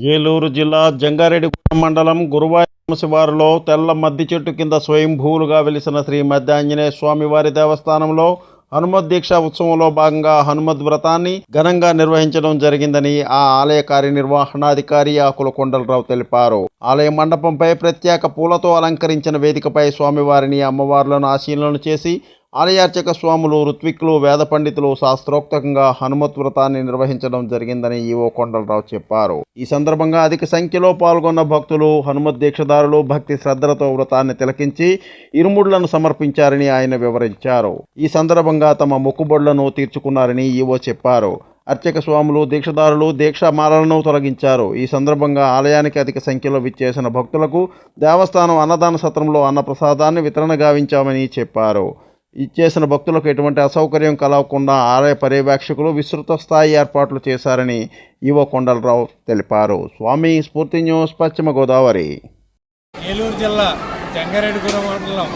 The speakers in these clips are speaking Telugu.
ఏలూరు జిల్లా జంగారెడ్డిగూడెం మండలం గురువాయూర్ శివారులో తెల్ల మద్ది చెట్టు కింద స్వయంభూలుగా వెలిసిన శ్రీ మద్ది ఆంజనేయ స్వామి వారి దేవస్థానంలో హనుమత్ దీక్ష ఉత్సవంలో భాగంగా హనుమద్ వ్రతాన్ని ఘనంగా నిర్వహించడం జరిగిందని ఆ ఆలయ కార్యనిర్వహణాధికారి ఆకుల కొండలరావు తెలిపారు. ఆలయ మండపంపై ప్రత్యేక పూలతో అలంకరించిన వేదికపై స్వామివారిని అమ్మవార్లను ఆశీనులను చేసి ఆలయార్చక స్వాములు, ఋత్విక్కులు, వేద పండితులు శాస్త్రోక్తంగా హనుమత్ వ్రతాన్ని నిర్వహించడం జరిగిందని ఈవో కొండలరావు చెప్పారు. ఈ సందర్భంగా అధిక సంఖ్యలో పాల్గొన్న భక్తులు, హనుమత్ దీక్షదారులు భక్తి శ్రద్ధలతో వ్రతాన్ని తిలకించి ఇరుముడులను సమర్పించారని ఆయన వివరించారు. ఈ సందర్భంగా తమ మొక్కుబడులను తీర్చుకున్నారని ఈవో చెప్పారు. అర్చక స్వాములు, దీక్షదారులు దీక్షామాలను తొలగించారు. ఈ సందర్భంగా ఆలయానికి అధిక సంఖ్యలో విచ్చేసిన భక్తులకు దేవస్థానం అన్నదాన సత్రంలో అన్నప్రసాదాన్ని వితరణ గావించామని చెప్పారు. ఇచ్చేసిన భక్తులకు ఎటువంటి అసౌకర్యం కలగకుండా ఆలయ పర్యవేక్షకులు విస్తృత స్థాయి ఏర్పాట్లు చేశారని ఈవో కొండలరావు తెలిపారు. స్వామి స్ఫూర్తి న్యూస్, పశ్చిమ గోదావరి. ఏలూరు జిల్లా జంగారెడ్డిగూడెం మండలం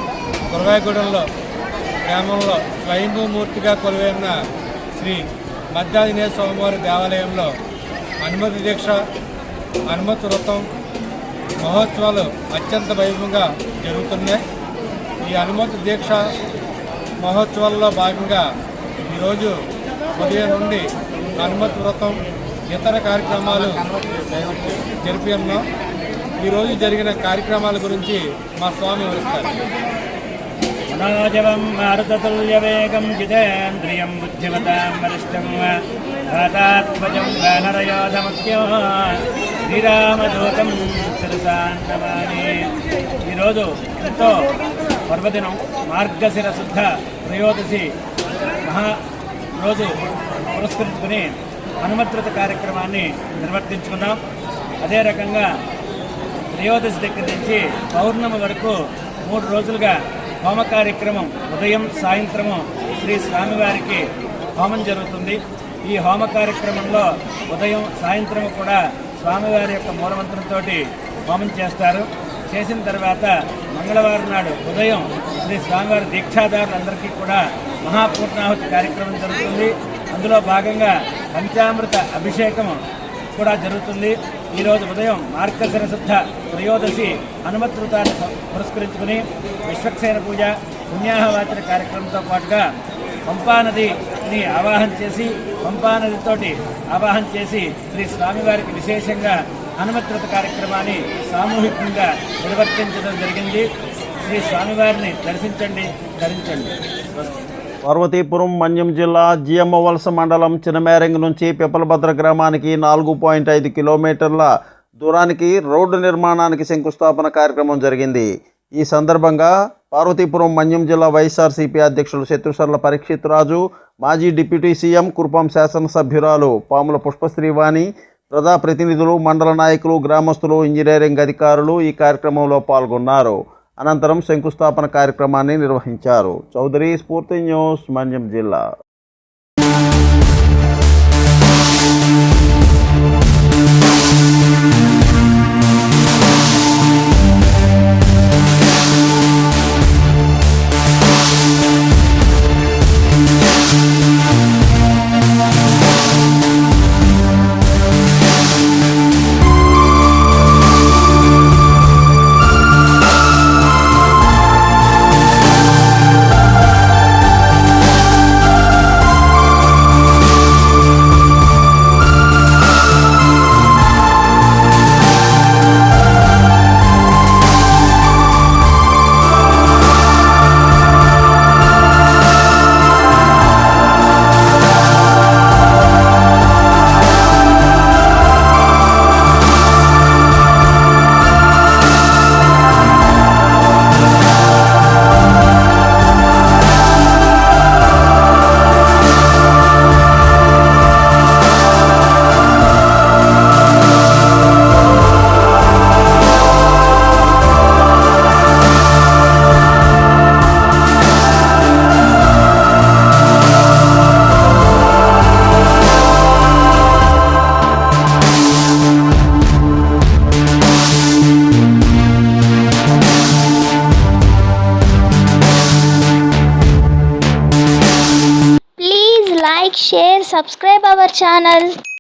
గురువాయూర్గూడెంలో గ్రామంలో స్వయంభూమూర్తిగా కొలువైన శ్రీ మద్ది ఆంజనేయ స్వామివారి దేవాలయంలో హనుమత్ దీక్ష, హనుమత్ వ్రతం మహోత్సవాలు అత్యంత వైభవంగా జరుగుతున్నాయి. ఈ హనుమత్ దీక్ష మహోత్సవాల్లో భాగంగా ఈరోజు ఉదయం నుండి హనుమత్ వ్రతం, ఇతర కార్యక్రమాలు జరిపి ఉన్నాం. ఈరోజు జరిగిన కార్యక్రమాల గురించి మా స్వామి వివరిస్తారు. మనోజవం మారుతతుల్యవేగం జితేంద్రియం బుద్ధిమతాం వరిష్టం వాతాత్మజం వానరయోధముఖ్యం శ్రీరామదూతం శిరసాన్నమామి. ఈరోజు ఎంతో పర్వదినం, మార్గశిర శుద్ధ త్రయోదశి రోజు పురస్కరించుకుని హనుమద్వ్రత కార్యక్రమాన్ని నిర్వర్తించుకున్నాం. అదే రకంగా త్రయోదశి దగ్గర నుంచి పౌర్ణమి వరకు 3 రోజులుగా హోమ కార్యక్రమం ఉదయం, సాయంత్రము శ్రీ స్వామివారికి హోమం జరుగుతుంది. ఈ హోమ కార్యక్రమంలో ఉదయం, సాయంత్రం కూడా స్వామివారి యొక్క మూలమంత్రంతో హోమం చేస్తారు. చేసిన తర్వాత మంగళవారం నాడు ఉదయం శ్రీ స్వామివారి దీక్షాదారులందరికీ కూడా మహాపూర్ణాహుతి కార్యక్రమం జరుగుతుంది. అందులో భాగంగా పంచామృత అభిషేకం కూడా జరుగుతుంది. ఈరోజు ఉదయం మార్గశిర శుద్ధ త్రయోదశి హనుమత్ వ్రతాన్ని పురస్కరించుకుని విశ్వక్సేన పూజ, పుణ్యాహవాచన కార్యక్రమంతో పాటుగా పంపానదిని ఆవాహన చేసి, పంపానదితోటి ఆవాహన చేసి శ్రీ స్వామివారికి విశేషంగా హనుమద్వ్రత కార్యక్రమాన్ని సామూహికంగా నిర్వర్తించడం జరిగింది. శ్రీ స్వామివారిని దర్శించండి, ధరించండి. పార్వతీపురం మన్యం జిల్లా జియమ్మవలస మండలం చినమేరంగి నుంచి పిప్పలభద్ర గ్రామానికి 4.5 కిలోమీటర్ల దూరానికి రోడ్డు నిర్మాణానికి శంకుస్థాపన కార్యక్రమం జరిగింది. ఈ సందర్భంగా పార్వతీపురం మన్యం జిల్లా వైఎస్ఆర్సీపీ అధ్యక్షులు శత్రుసర్ల పరీక్షిత్ రాజు, మాజీ డిప్యూటీ సీఎం, కురుపాం శాసనసభ్యురాలు పాముల పుష్పశ్రీవాణి, ప్రజాప్రతినిధులు, మండల నాయకులు, గ్రామస్తులు, ఇంజనీరింగ్ అధికారులు ఈ కార్యక్రమంలో పాల్గొన్నారు. అనంతరం శంకుస్థాపన కార్యక్రమాన్ని నిర్వహించారు. చౌదరి, స్ఫూర్తి న్యూస్, మన్యం జిల్లా. Like, share, subscribe our channel.